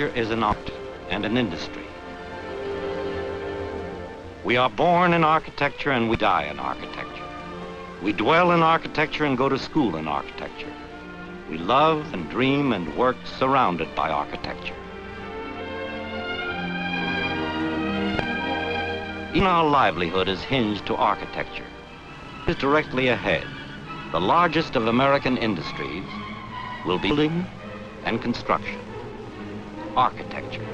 Architecture is an art and an industry. We are born in architecture and we die in architecture. We dwell in architecture and go to school in architecture. We love and dream and work surrounded by architecture. Even our livelihood is hinged to architecture. It is directly ahead. The largest of American industries will be building and construction. Architecture.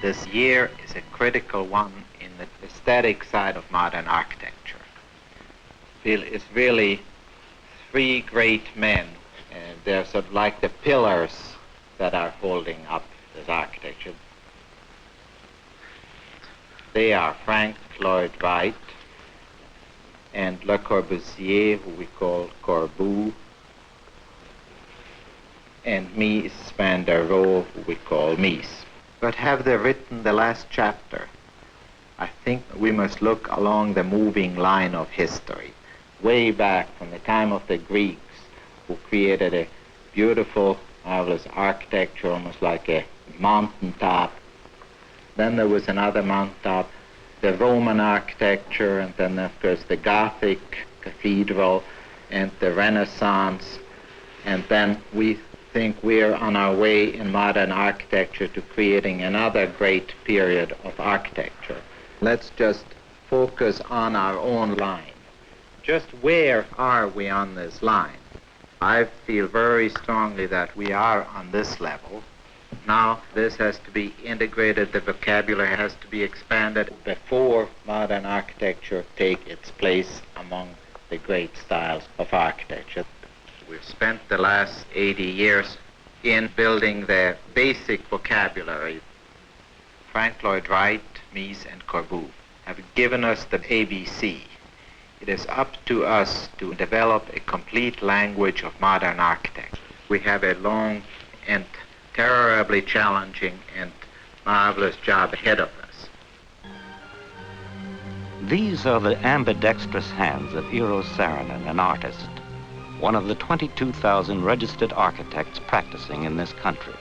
This year is a critical one in the aesthetic side of modern architecture. It's really three great men. They're sort of like the pillars that are holding up this architecture. They are Frank Lloyd Wright and Le Corbusier, who we call Corbu, and Mies van der Rohe, who we call Mies. But have they written the last chapter? I think we must look along the moving line of history, way back from the time of the Greeks, who created a beautiful, marvelous architecture, almost like a mountaintop. Then there was another mountaintop, the Roman architecture, and then, of course, the Gothic cathedral and the Renaissance. And then we think we're on our way in modern architecture to creating another great period of architecture. Let's just focus on our own line. Just where are we on this line? I feel very strongly that we are on this level. Now this has to be integrated, the vocabulary has to be expanded before modern architecture take its place among the great styles of architecture. We've spent the last 80 years in building the basic vocabulary. Frank Lloyd Wright, Mies, and Corbu have given us the ABC. It is up to us to develop a complete language of modern architecture. We have a long and terribly challenging and marvelous job ahead of us. These are the ambidextrous hands of Eero Saarinen, an artist, one of the 22,000 registered architects practicing in this country.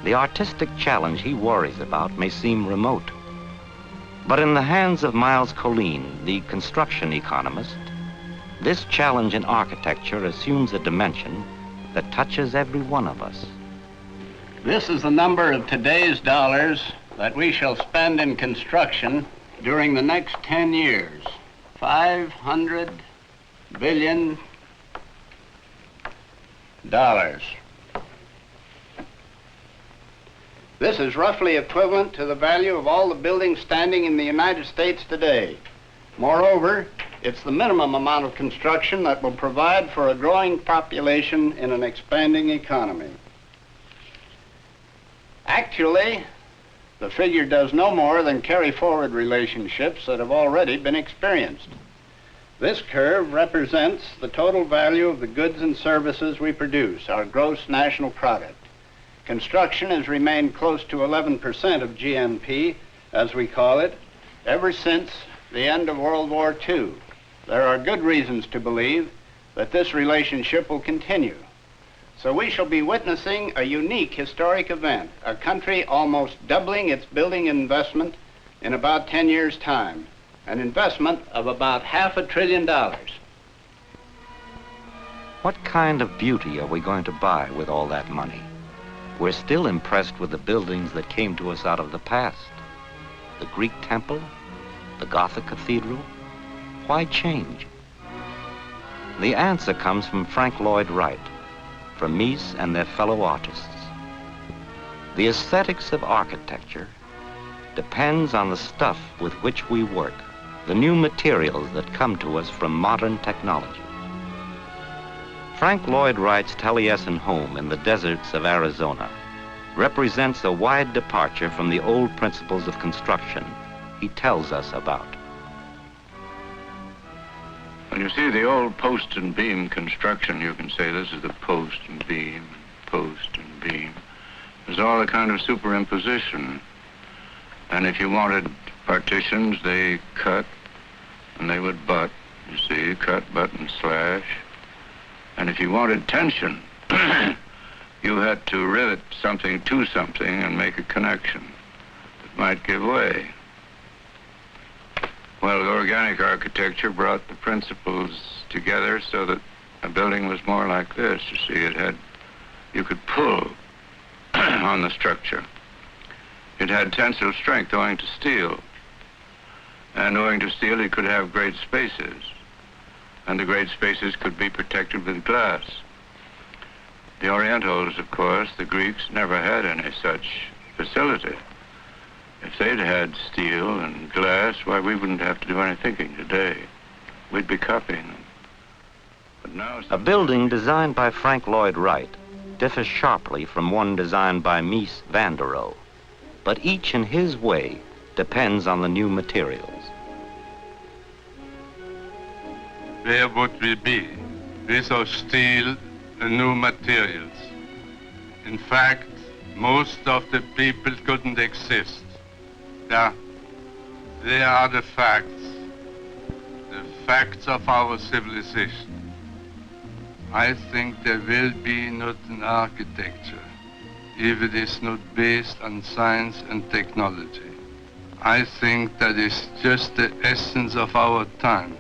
The artistic challenge he worries about may seem remote, but in the hands of Miles Colleen, the construction economist, this challenge in architecture assumes a dimension that touches every one of us. This is the number of today's dollars that we shall spend in construction during the next 10 years. $500 billion. This is roughly equivalent to the value of all the buildings standing in the United States today. Moreover, it's the minimum amount of construction that will provide for a growing population in an expanding economy. Actually, the figure does no more than carry forward relationships that have already been experienced. This curve represents the total value of the goods and services we produce, our gross national product. Construction has remained close to 11% of GNP, as we call it, ever since the end of World War II. There are good reasons to believe that this relationship will continue. So we shall be witnessing a unique historic event, a country almost doubling its building investment in about 10 years' time, an investment of about $500 billion. What kind of beauty are we going to buy with all that money? We're still impressed with the buildings that came to us out of the past. The Greek temple, the Gothic cathedral. Why change? The answer comes from Frank Lloyd Wright, from Mies and their fellow artists. The aesthetics of architecture depends on the stuff with which we work, the new materials that come to us from modern technology. Frank Lloyd Wright's Taliesin home in the deserts of Arizona represents a wide departure from the old principles of construction he tells us about. When you see the old post and beam construction, you can say this is the post and beam, post and beam. There's all a kind of superimposition. And if you wanted partitions, they cut and they would butt, you see, cut, butt, and slash. And if you wanted tension, you had to rivet something to something and make a connection that might give way. Well, organic architecture brought the principles together so that a building was more like this. You see, you could pull on the structure. It had tensile strength owing to steel. And owing to steel, it could have great spaces. And the great spaces could be protected with glass. The Orientals, of course, the Greeks, never had any such facility. If they'd had steel and glass, why, we wouldn't have to do any thinking today. We'd be copying them. But now... A building designed by Frank Lloyd Wright differs sharply from one designed by Mies van der Rohe, but each in his way depends on the new materials. Where would we be without steel and new materials? In fact, most of the people couldn't exist. Yeah, they are the facts of our civilization. I think there will be not an architecture if it is not based on science and technology. I think that is just the essence of our time,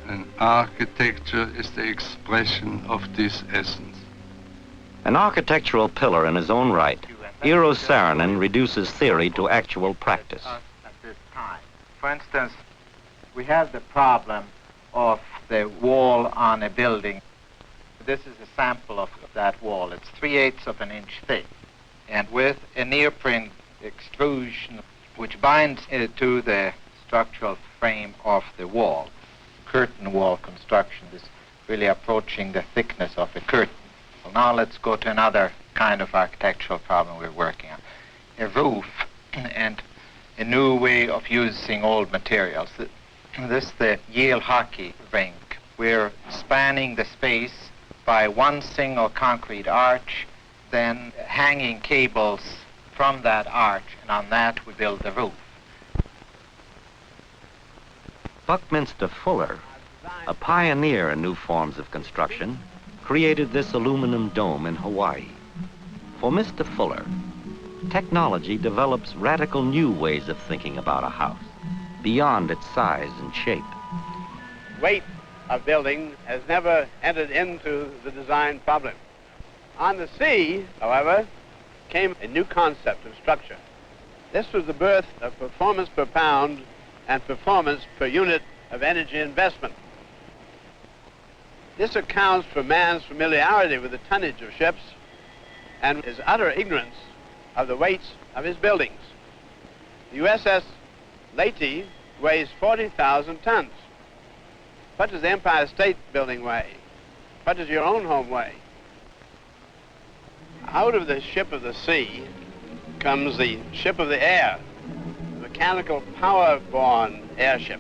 and architecture is the expression of this essence. An architectural pillar in his own right, Eero Saarinen reduces theory to actual practice. At this time. For instance, we have the problem of the wall on a building. This is a sample of that wall. It's 3/8 of an inch thick, and with a neoprene extrusion which binds it to the structural frame of the wall. Curtain wall construction is really approaching the thickness of a curtain. Well, now let's go to another kind of architectural problem we're working on. A roof and a new way of using old materials. This is the Yale hockey rink. We're spanning the space by one single concrete arch, then hanging cables from that arch, and on that we build the roof. Buckminster Fuller, a pioneer in new forms of construction, created this aluminum dome in Hawaii. For Mr. Fuller, technology develops radical new ways of thinking about a house, beyond its size and shape. Weight of building has never entered into the design problem. On the sea, however, came a new concept of structure. This was the birth of performance per pound and performance per unit of energy investment. This accounts for man's familiarity with the tonnage of ships and his utter ignorance of the weights of his buildings. The USS Leyte weighs 40,000 tons. What does the Empire State Building weigh? What does your own home weigh? Out of the ship of the sea comes the ship of the air, the mechanical power-borne airship.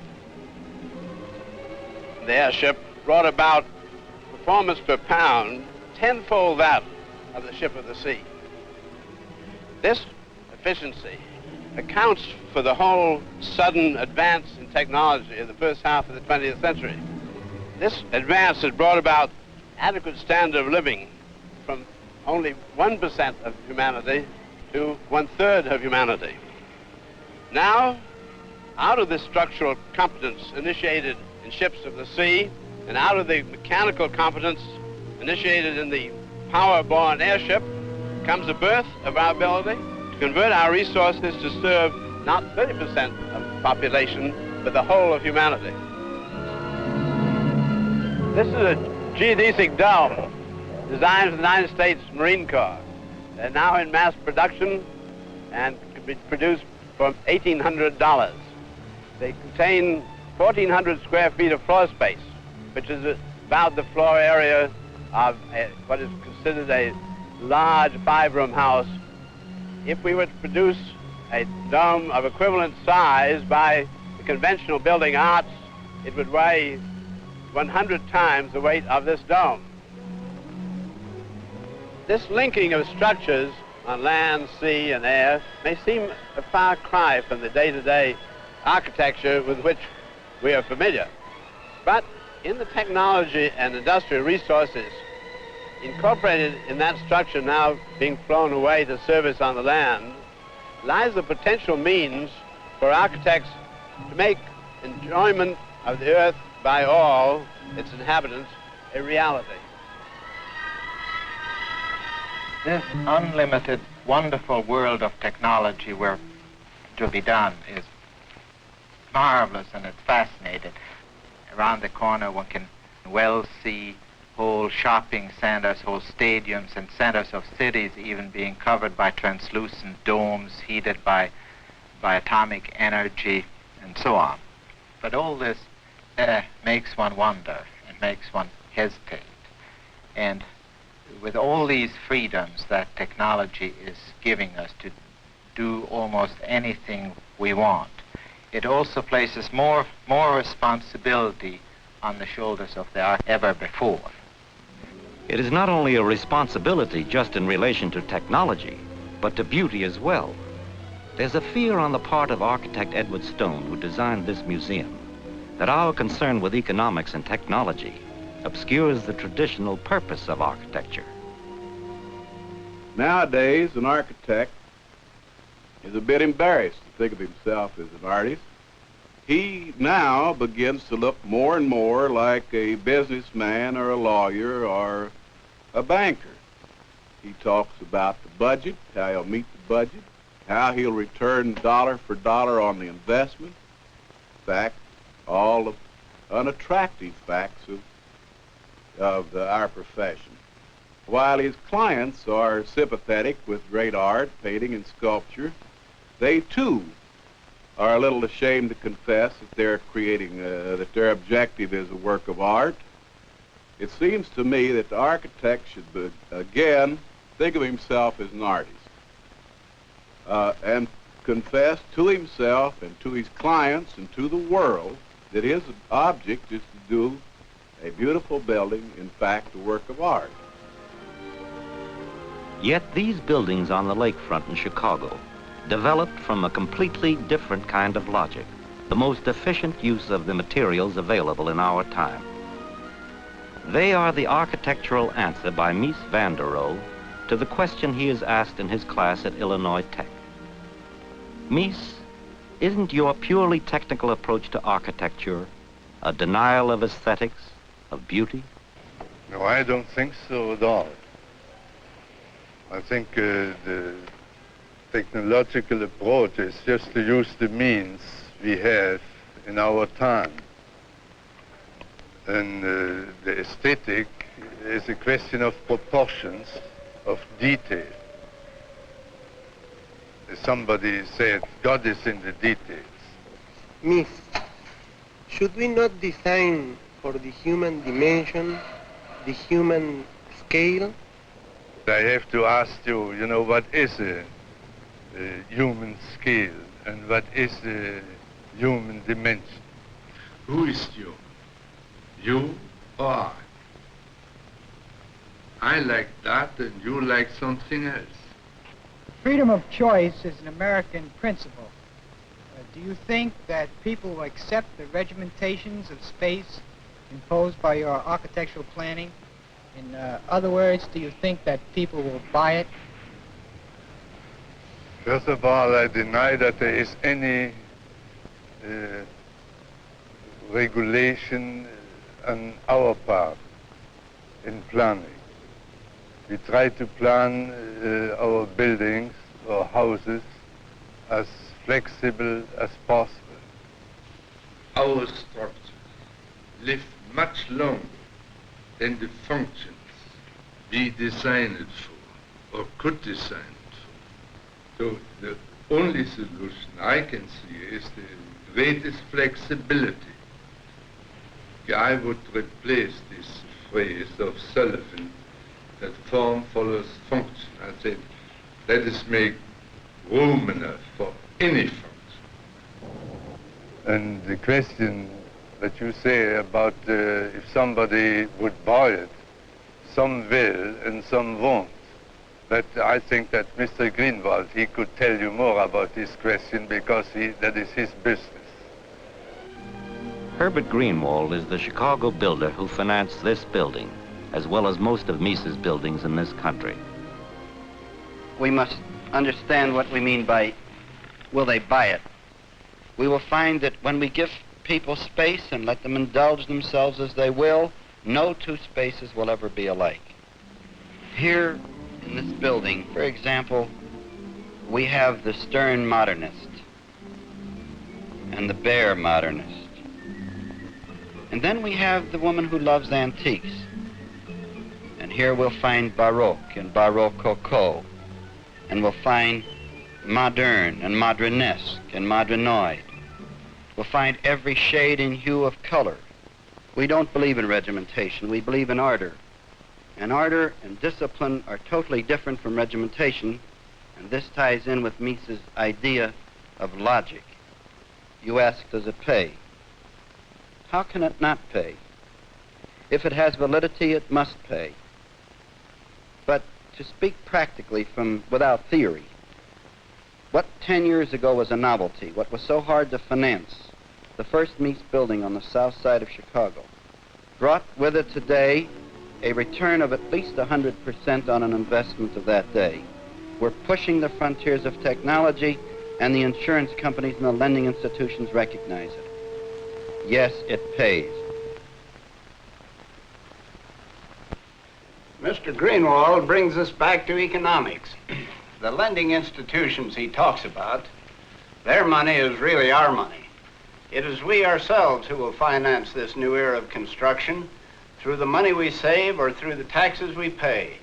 The airship brought about performance per pound tenfold that of the ship of the sea. This efficiency accounts for the whole sudden advance in technology of the first half of the 20th century. This advance has brought about adequate standard of living from only 1% of humanity to 1/3 of humanity. Now, out of this structural competence initiated in ships of the sea, and out of the mechanical competence initiated in the power-borne airship, comes the birth of our ability to convert our resources to serve not 30% of the population, but the whole of humanity. This is a geodesic dome designed for the United States Marine Corps. They're now in mass production and can be produced for $1,800. They contain 1,400 square feet of floor space, which is about the floor area of what is considered a large 5-room house. If we were to produce a dome of equivalent size by the conventional building arts, it would weigh 100 times the weight of this dome. This linking of structures on land, sea, and air may seem a far cry from the day-to-day architecture with which we are familiar. But in the technology and industrial resources incorporated in that structure now being flown away to service on the land lies the potential means for architects to make enjoyment of the earth by all its inhabitants a reality. This unlimited, wonderful world of technology where to be done is marvelous and it's fascinating. Around the corner one can well see whole shopping centers, whole stadiums and centers of cities even being covered by translucent domes heated by atomic energy and so on. But all this makes one wonder and makes one hesitate. And with all these freedoms that technology is giving us to do almost anything we want, it also places more responsibility on the shoulders of the architect ever before. It is not only a responsibility just in relation to technology, but to beauty as well. There's a fear on the part of architect Edward Stone, who designed this museum, that our concern with economics and technology obscures the traditional purpose of architecture. Nowadays, an architect is a bit embarrassed to think of himself as an artist. He now begins to look more and more like a businessman or a lawyer or a banker. He talks about the budget, how he'll meet the budget, how he'll return dollar for dollar on the investment. In fact, all the unattractive facts of our profession. While his clients are sympathetic with great art, painting and sculpture, they too are a little ashamed to confess that they're creating, that their objective is a work of art. It seems to me that the architect should, again, think of himself as an artist and confess to himself and to his clients and to the world that his object is to do a beautiful building, in fact, a work of art. Yet these buildings on the lakefront in Chicago developed from a completely different kind of logic, the most efficient use of the materials available in our time. They are the architectural answer by Mies van der Rohe to the question he is asked in his class at Illinois Tech. Mies, isn't your purely technical approach to architecture a denial of aesthetics, of beauty? No, I don't think so at all. I think the technological approach is just to use the means we have in our time. And the aesthetic is a question of proportions, of detail. As somebody said, God is in the details. Mies, should we not design for the human dimension, the human scale? I have to ask you, what is a human scale and what is a human dimension? Who is you? You or I? I like that and you like something else. Freedom of choice is an American principle. Do you think that people will accept the regimentations of space imposed by your architectural planning? In other words, do you think that people will buy it? First of all, I deny that there is any regulation on our part in planning. We try to plan our buildings or houses as flexible as possible. Our structures live much longer than the functions we designed it for or could design it for. So the only solution I can see is the greatest flexibility. I would replace this phrase of Sullivan, that form follows function. I said, let us make room enough for any function. And the question that you say about if somebody would buy it, some will and some won't. But I think that Mr. Greenwald, he could tell you more about this question because that is his business. Herbert Greenwald is the Chicago builder who financed this building, as well as most of Mies's buildings in this country. We must understand what we mean by, will they buy it? We will find that when we give people space and let them indulge themselves as they will, no two spaces will ever be alike. Here in this building, for example, we have the stern modernist and the bare modernist. And then we have the woman who loves antiques. And here we'll find Baroque and Barococo. And we'll find modern and modernesque and modernoid. We'll find every shade and hue of color. We don't believe in regimentation. We believe in order. And order and discipline are totally different from regimentation. And this ties in with Mies's idea of logic. You ask, does it pay? How can it not pay? If it has validity, it must pay. But to speak practically without theory, what 10 years ago was a novelty, what was so hard to finance, the first Mies building on the south side of Chicago, brought with it today a return of at least 100% on an investment of that day. We're pushing the frontiers of technology, and the insurance companies and the lending institutions recognize it. Yes, it pays. Mr. Greenwald brings us back to economics. The lending institutions he talks about, their money is really our money. It is we ourselves who will finance this new era of construction through the money we save or through the taxes we pay.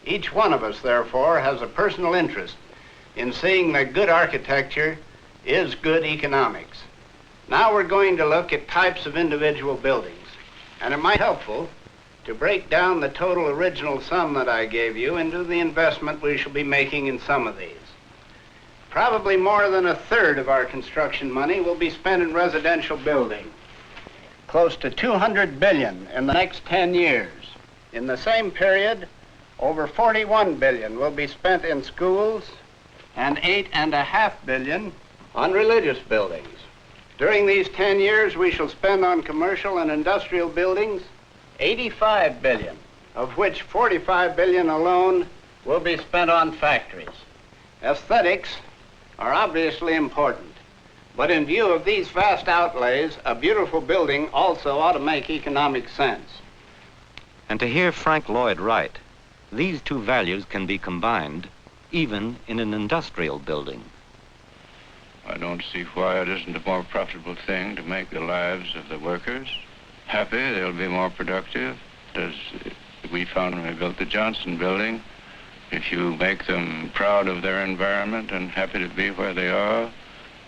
Each one of us, therefore, has a personal interest in seeing that good architecture is good economics. Now we're going to look at types of individual buildings, and it might be helpful to break down the total original sum that I gave you into the investment we shall be making in some of these. Probably more than a third of our construction money will be spent in residential building. Close to $200 billion in the next 10 years. In the same period, over $41 billion will be spent in schools and $8.5 billion on religious buildings. During these 10 years, we shall spend on commercial and industrial buildings $85 billion, of which $45 billion alone will be spent on factories. Aesthetics are obviously important, but in view of these vast outlays, a beautiful building also ought to make economic sense. And to hear Frank Lloyd Wright, these two values can be combined even in an industrial building. I don't see why it isn't a more profitable thing to make the lives of the workers happy. They'll be more productive. As we found when we built the Johnson building, if you make them proud of their environment and happy to be where they are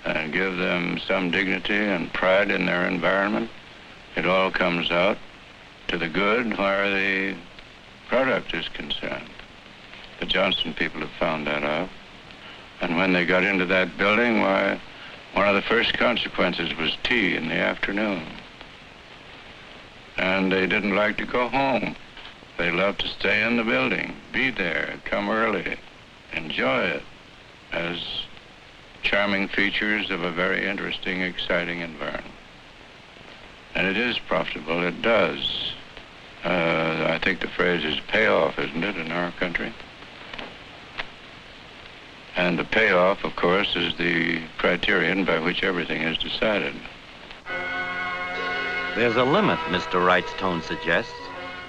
and give them some dignity and pride in their environment, it all comes out to the good where the product is concerned. The Johnson people have found that out. And when they got into that building, why, one of the first consequences was tea in the afternoon. And they didn't like to go home. They loved to stay in the building, be there, come early, enjoy it as charming features of a very interesting, exciting environment. And it is profitable, it does. I think the phrase is payoff, isn't it, in our country? And the payoff, of course, is the criterion by which everything is decided. There's a limit, Mr. Wright's tone suggests,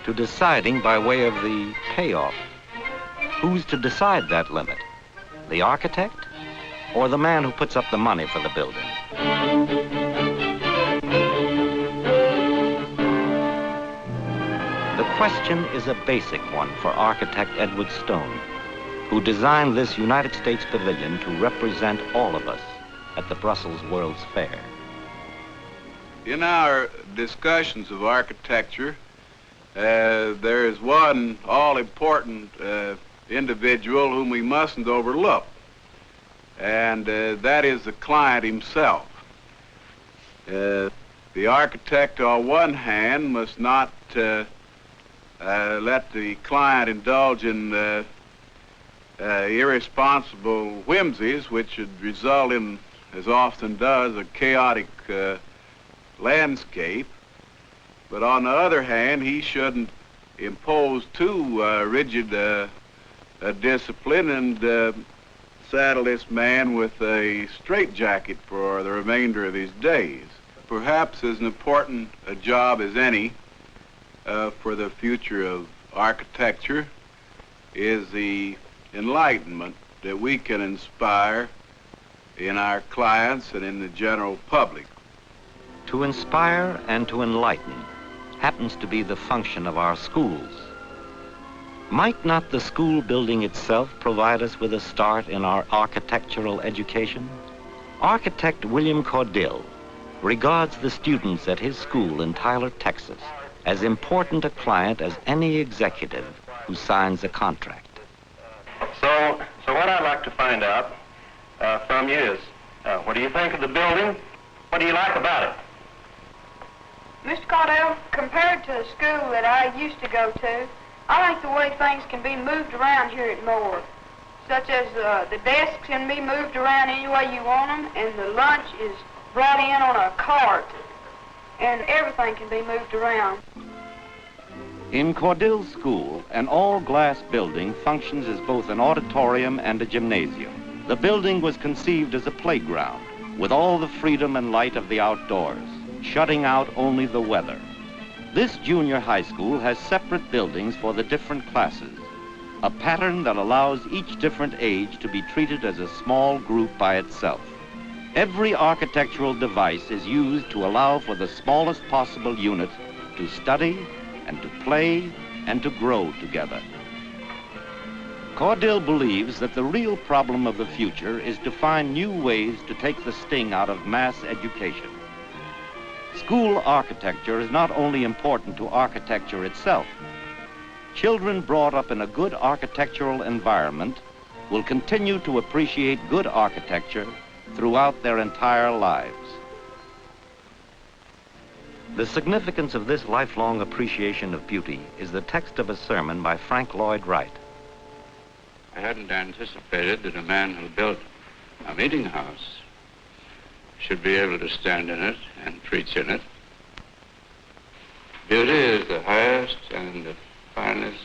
to deciding by way of the payoff. Who's to decide that limit? The architect or the man who puts up the money for the building? The question is a basic one for architect Edward Stone, who designed this United States pavilion to represent all of us at the Brussels World's Fair. In our discussions of architecture, there is one all-important individual whom we mustn't overlook, and that is the client himself. The architect, on one hand, must not let the client indulge in irresponsible whimsies, which would result in, as often does, a chaotic landscape. But on the other hand, he shouldn't impose too rigid a discipline and saddle this man with a straitjacket for the remainder of his days. Perhaps as important a job as any for the future of architecture is the enlightenment that we can inspire in our clients and in the general public. To inspire and to enlighten happens to be the function of our schools. Might not the school building itself provide us with a start in our architectural education? Architect William Cordill regards the students at his school in Tyler, Texas, as important a client as any executive who signs a contract. So what I'd like to find out from you is, what do you think of the building? What do you like about it? Mr. Cardell, compared to the school that I used to go to, I think the way things can be moved around here at Moore, such as the desks can be moved around any way you want them, and the lunch is brought in on a cart, and everything can be moved around. In Cordill's school, an all-glass building functions as both an auditorium and a gymnasium. The building was conceived as a playground, with all the freedom and light of the outdoors, shutting out only the weather. This junior high school has separate buildings for the different classes, a pattern that allows each different age to be treated as a small group by itself. Every architectural device is used to allow for the smallest possible unit to study and to play and to grow together. Cordill believes that the real problem of the future is to find new ways to take the sting out of mass education. School architecture is not only important to architecture itself. Children brought up in a good architectural environment will continue to appreciate good architecture throughout their entire lives. The significance of this lifelong appreciation of beauty is the text of a sermon by Frank Lloyd Wright. I hadn't anticipated that a man who built a meeting house should be able to stand in it and preach in it. Beauty is the highest and the finest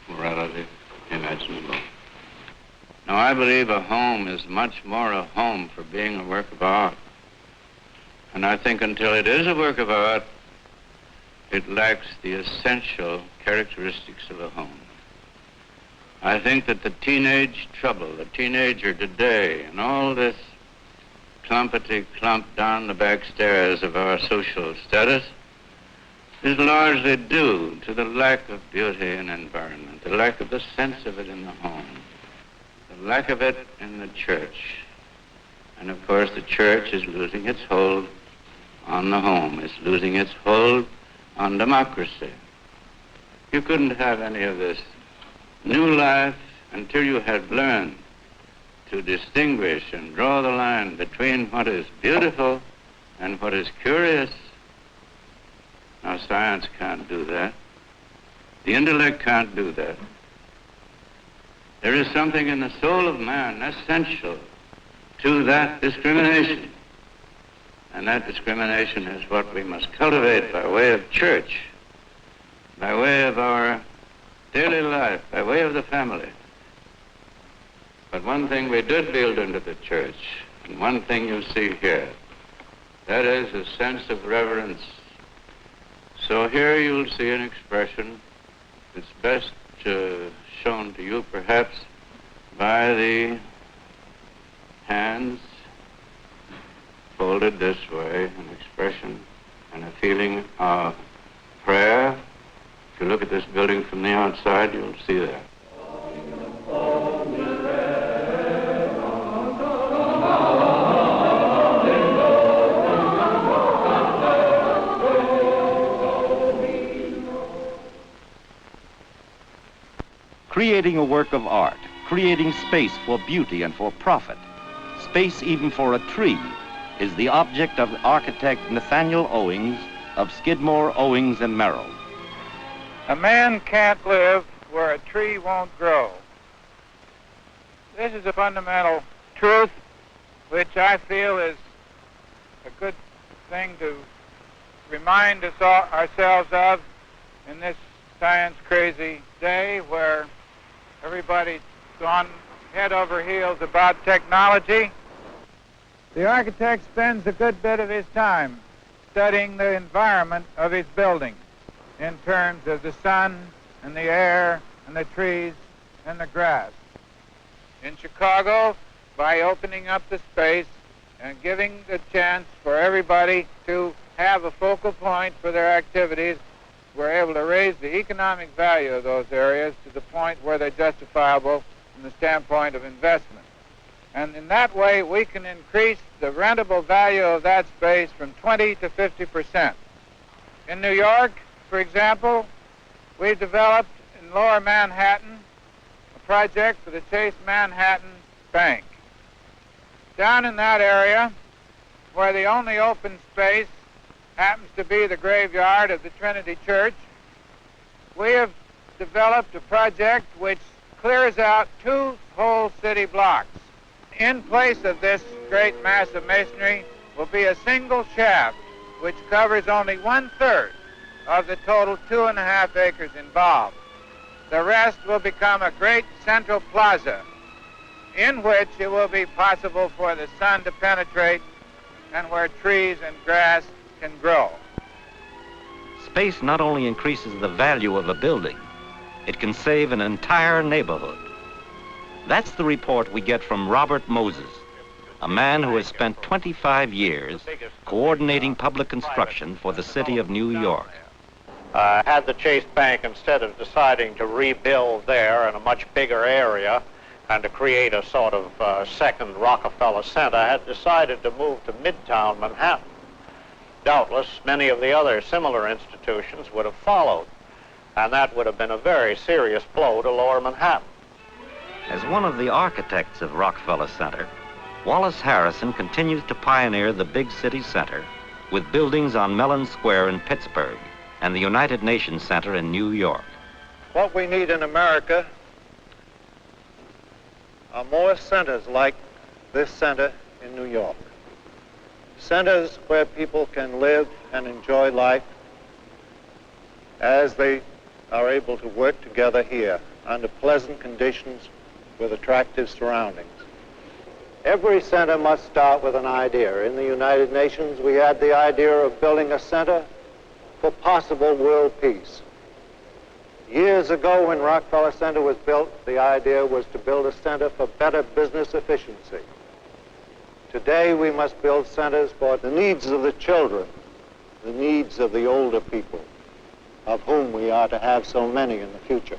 morality imaginable. Now, I believe a home is much more a home for being a work of art. And I think until it is a work of art, it lacks the essential characteristics of a home. I think that the teenage trouble, the teenager today, and all this clumpety clump down the back stairs of our social status is largely due to the lack of beauty and environment, the lack of the sense of it in the home, the lack of it in the church. And of course, the church is losing its hold on the home. It's losing its hold on democracy. You couldn't have any of this new life until you had learned to distinguish and draw the line between what is beautiful and what is curious. Now, science can't do that. The intellect can't do that. There is something in the soul of man essential to that discrimination. And that discrimination is what we must cultivate by way of church, by way of our daily life, by way of the family. But one thing we did build into the church, and one thing you see here, that is a sense of reverence. So here you'll see an expression that's best shown to you perhaps by the hands folded this way, an expression and a feeling of prayer. If you look at this building from the outside, you'll see that. Creating a work of art, creating space for beauty and for profit, space even for a tree, is the object of architect Nathaniel Owings of Skidmore, Owings and Merrill. A man can't live where a tree won't grow. This is a fundamental truth which I feel is a good thing to remind us ourselves of in this science-crazy day where everybody's gone head over heels about technology. The architect spends a good bit of his time studying the environment of his building in terms of the sun and the air and the trees and the grass. In Chicago, by opening up the space and giving the chance for everybody to have a focal point for their activities, we're able to raise the economic value of those areas to the point where they're justifiable from the standpoint of investment. And in that way, we can increase the rentable value of that space from 20 to 50%. In New York, for example, we've developed in Lower Manhattan a project for the Chase Manhattan Bank. Down in that area, where the only open space happens to be the graveyard of the Trinity Church, we have developed a project which clears out 2 whole city blocks. In place of this great mass of masonry will be a single shaft which covers only 1/3 of the total 2.5 acres involved. The rest will become a great central plaza in which it will be possible for the sun to penetrate and where trees and grass can grow. Space not only increases the value of a building, it can save an entire neighborhood. That's the report we get from Robert Moses, a man who has spent 25 years coordinating public construction for the city of New York. Had the Chase Bank, instead of deciding to rebuild there in a much bigger area and to create a sort of second Rockefeller Center, had decided to move to Midtown Manhattan, doubtless many of the other similar institutions would have followed, and that would have been a very serious blow to Lower Manhattan. As one of the architects of Rockefeller Center, Wallace Harrison continues to pioneer the big city center with buildings on Mellon Square in Pittsburgh and the United Nations Center in New York. What we need in America are more centers like this center in New York. Centers where people can live and enjoy life as they are able to work together here under pleasant conditions with attractive surroundings. Every center must start with an idea. In the United Nations, we had the idea of building a center for possible world peace. Years ago, when Rockefeller Center was built, the idea was to build a center for better business efficiency. Today, we must build centers for the needs of the children, the needs of the older people, of whom we are to have so many in the future.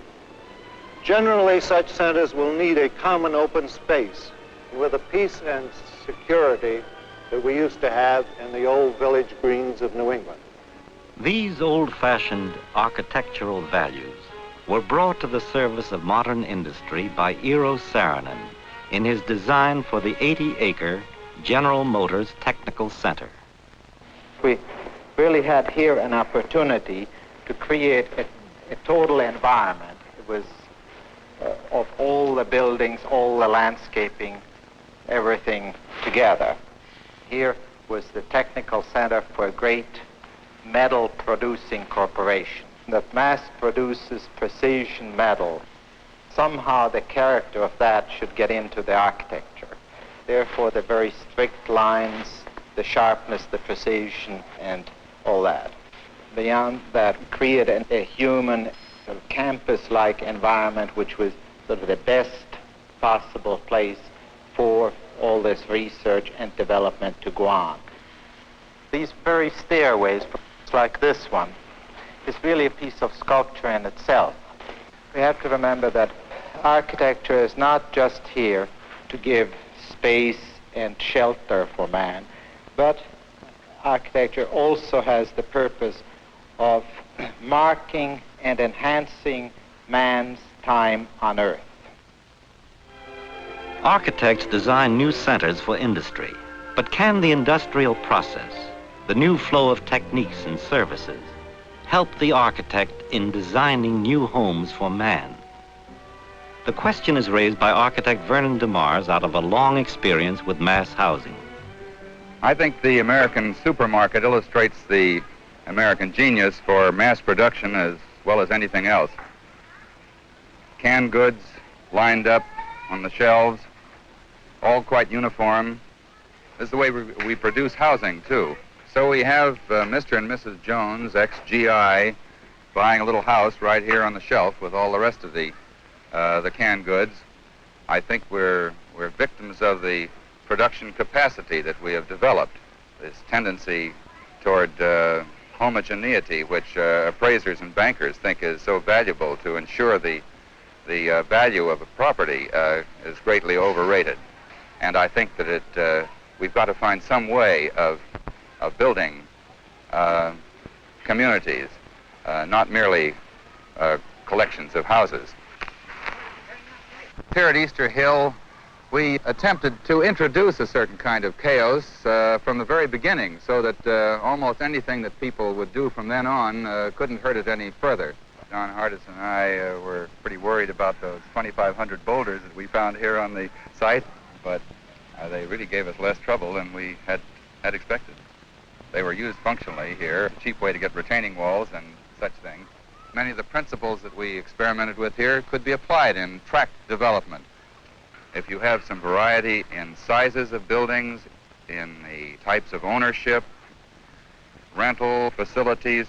Generally, such centers will need a common open space with the peace and security that we used to have in the old village greens of New England. These old-fashioned architectural values were brought to the service of modern industry by Eero Saarinen in his design for the 80-acre General Motors Technical Center. We really had here an opportunity to create a total environment. It was of all the buildings, all the landscaping, everything together. Here was the technical center for a great metal producing corporation that mass produces precision metal. Somehow the character of that should get into the architecture. Therefore the very strict lines, the sharpness, the precision, and all that. Beyond that, create a human sort of campus-like environment, which was sort of the best possible place for all this research and development to go on. These very stairways, like this one, is really a piece of sculpture in itself. We have to remember that architecture is not just here to give space and shelter for man, but architecture also has the purpose of marking and enhancing man's time on earth. Architects design new centers for industry, but can the industrial process, the new flow of techniques and services, help the architect in designing new homes for man? The question is raised by architect Vernon DeMars out of a long experience with mass housing. I think the American supermarket illustrates the American genius for mass production as well as anything else. Canned goods lined up on the shelves, all quite uniform. This is the way we produce housing, too. So we have Mr. and Mrs. Jones, ex-GI, buying a little house right here on the shelf with all the rest of the canned goods. I think we're victims of the production capacity that we have developed, this tendency toward homogeneity, which appraisers and bankers think is so valuable to ensure the value of a property is greatly overrated. And I think that we've got to find some way of building communities, not merely collections of houses. Here at Easter Hill, we attempted to introduce a certain kind of chaos from the very beginning, so that almost anything that people would do from then on couldn't hurt it any further. John Hardis and I were pretty worried about those 2,500 boulders that we found here on the site, but they really gave us less trouble than we had expected. They were used functionally here, a cheap way to get retaining walls and such things. Many of the principles that we experimented with here could be applied in tract development. If you have some variety in sizes of buildings, in the types of ownership, rental facilities,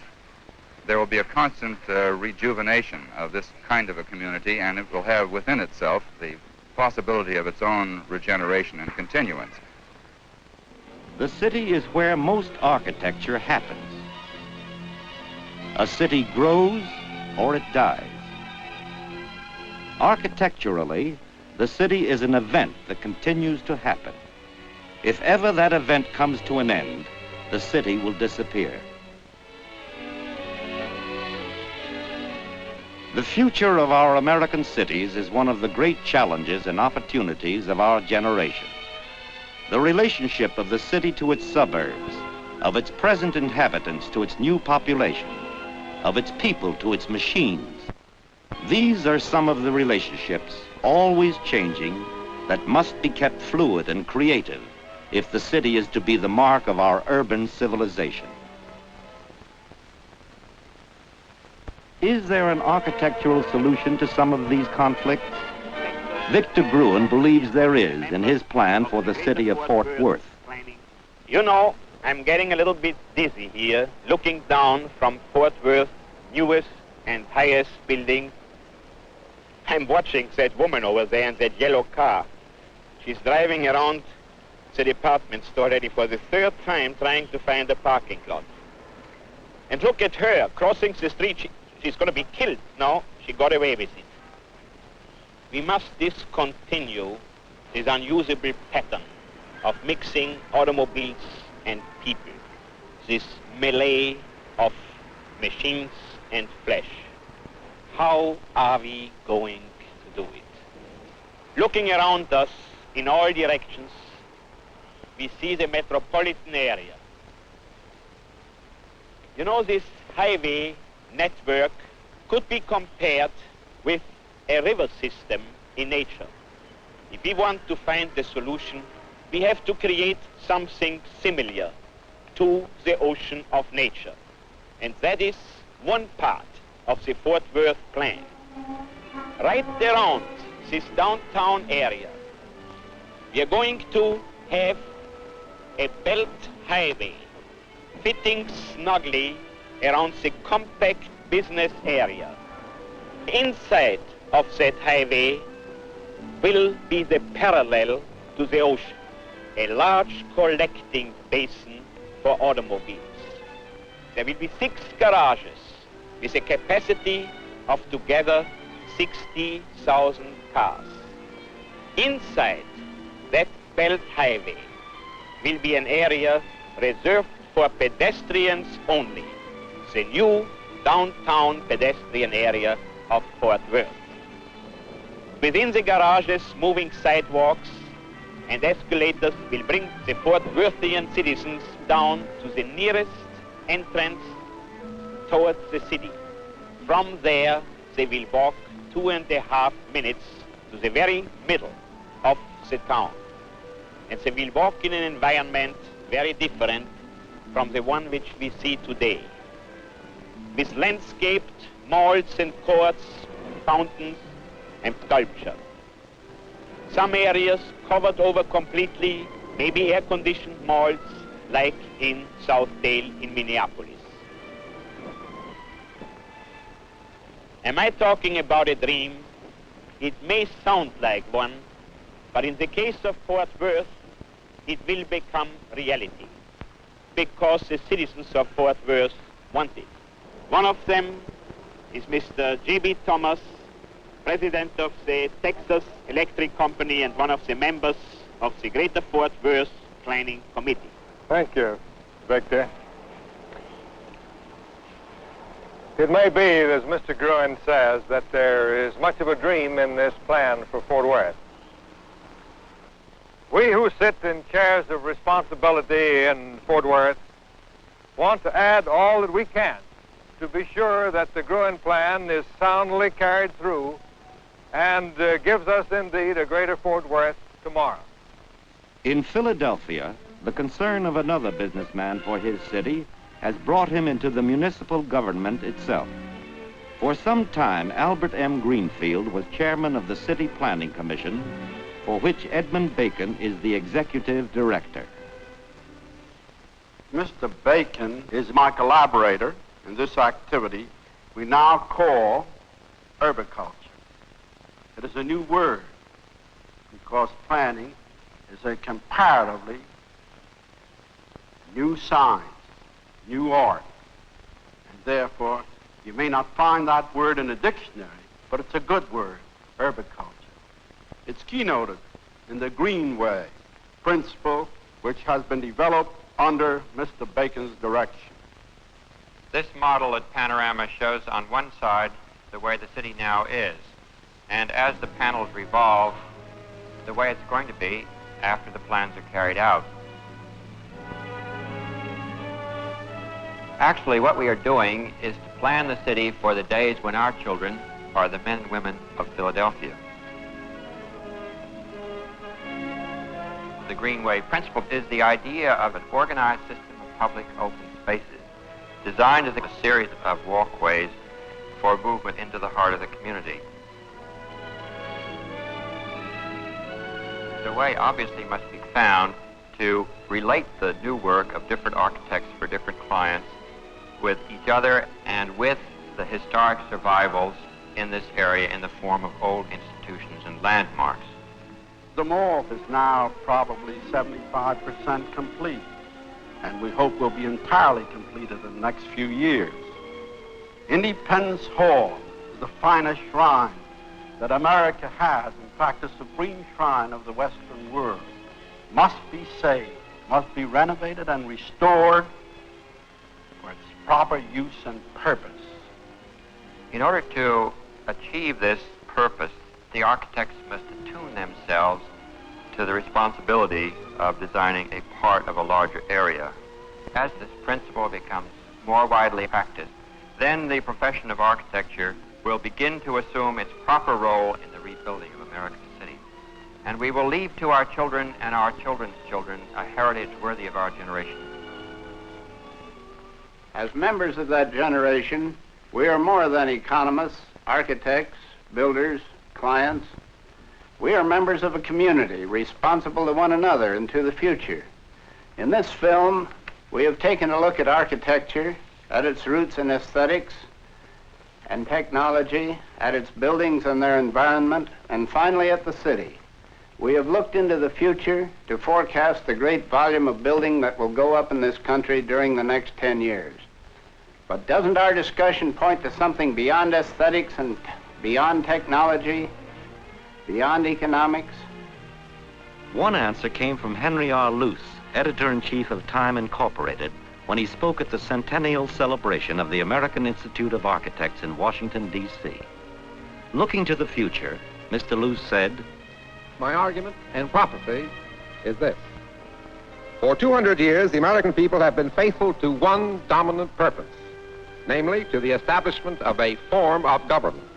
there will be a constant rejuvenation of this kind of a community, and it will have within itself the possibility of its own regeneration and continuance. The city is where most architecture happens. A city grows or it dies. Architecturally, the city is an event that continues to happen. If ever that event comes to an end, the city will disappear. The future of our American cities is one of the great challenges and opportunities of our generation. The relationship of the city to its suburbs, of its present inhabitants to its new population, of its people to its machines. These are some of the relationships, always changing, that must be kept fluid and creative if the city is to be the mark of our urban civilization. Is there an architectural solution to some of these conflicts? Victor Gruen believes there is in his plan for the city of Fort Worth. You know, I'm getting a little bit dizzy here, looking down from Fort Worth's newest and highest building. I'm watching that woman over there in that yellow car. She's driving around the department store already for the third time trying to find a parking lot. And look at her crossing the street. She's going to be killed. No, she got away with it. We must discontinue this unusable pattern of mixing automobiles and people, this melee of machines and flesh. How are we going to do it? Looking around us in all directions, we see the metropolitan area. You know, this highway network could be compared with a river system in nature. If we want to find the solution, we have to create something similar to the ocean of nature. And that is one part of the Fort Worth plan. Right around this downtown area, we are going to have a belt highway fitting snugly around the compact business area. Inside of that highway will be the parallel to the ocean, a large collecting basin for automobiles. There will be 6 garages with a capacity of together 60,000 cars. Inside that belt highway will be an area reserved for pedestrians only, the new downtown pedestrian area of Fort Worth. Within the garages, moving sidewalks and escalators will bring the Fort Worthian citizens down to the nearest entrance towards the city. From there, they will walk 2.5 minutes to the very middle of the town. And they will walk in an environment very different from the one which we see today, with landscaped malls and courts, fountains, and sculpture. Some areas covered over completely, maybe air-conditioned malls, like in Southdale in Minneapolis. Am I talking about a dream? It may sound like one, but in the case of Fort Worth, it will become reality, because the citizens of Fort Worth want it. One of them is Mr. G.B. Thomas, president of the Texas Electric Company and one of the members of the Greater Fort Worth Planning Committee. Thank you, Victor. It may be, as Mr. Gruen says, that there is much of a dream in this plan for Fort Worth. We who sit in chairs of responsibility in Fort Worth want to add all that we can to be sure that the Gruen plan is soundly carried through and gives us indeed a greater Fort Worth tomorrow. In Philadelphia, the concern of another businessman for his city has brought him into the municipal government itself. For some time, Albert M. Greenfield was chairman of the City Planning Commission, for which Edmund Bacon is the executive director. Mr. Bacon is my collaborator in this activity we now call herbiculture. It is a new word because planning is a comparatively new science, new art, and therefore you may not find that word in a dictionary, but it's a good word, herbiculture. It's keynoted in the Greenway principle, which has been developed under Mr. Bacon's direction. This model at Panorama shows on one side the way the city now is, and as the panels revolve, the way it's going to be after the plans are carried out. Actually, what we are doing is to plan the city for the days when our children are the men and women of Philadelphia. The Greenway principle is the idea of an organized system of public open spaces designed as a series of walkways for movement into the heart of the community. The way obviously must be found to relate the new work of different architects for different clients with each other and with the historic survivals in this area in the form of old institutions and landmarks. The morph is now probably 75% complete, and we hope will be entirely completed in the next few years. Independence Hall is the finest shrine that America has, in fact, the supreme shrine of the Western world. Must be saved, must be renovated and restored for its proper use and purpose. In order to achieve this purpose, the architects must attune themselves to the responsibility of designing a part of a larger area. As this principle becomes more widely practiced, then the profession of architecture will begin to assume its proper role in the rebuilding of American cities. And we will leave to our children and our children's children a heritage worthy of our generation. As members of that generation, we are more than economists, architects, builders, clients. We are members of a community responsible to one another and to the future. In this film, we have taken a look at architecture, at its roots and aesthetics, and technology, at its buildings and their environment, and finally at the city. We have looked into the future to forecast the great volume of building that will go up in this country during the next 10 years. But doesn't our discussion point to something beyond aesthetics and beyond technology, beyond economics? One answer came from Henry R. Luce, editor-in-chief of Time Incorporated, when he spoke at the centennial celebration of the American Institute of Architects in Washington, D.C. Looking to the future, Mr. Luce said, "My argument and prophecy is this. For 200 years, the American people have been faithful to one dominant purpose, namely to the establishment of a form of government.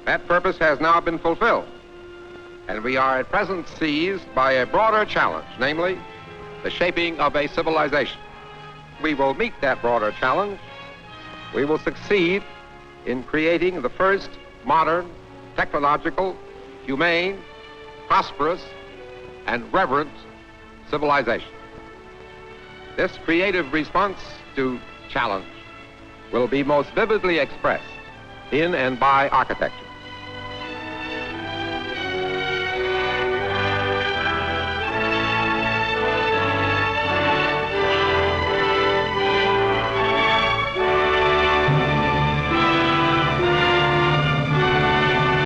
That purpose has now been fulfilled, and we are at present seized by a broader challenge, namely the shaping of a civilization. We will meet that broader challenge. We will succeed in creating the first modern, technological, humane, prosperous, and reverent civilization. This creative response to challenge will be most vividly expressed in and by architecture.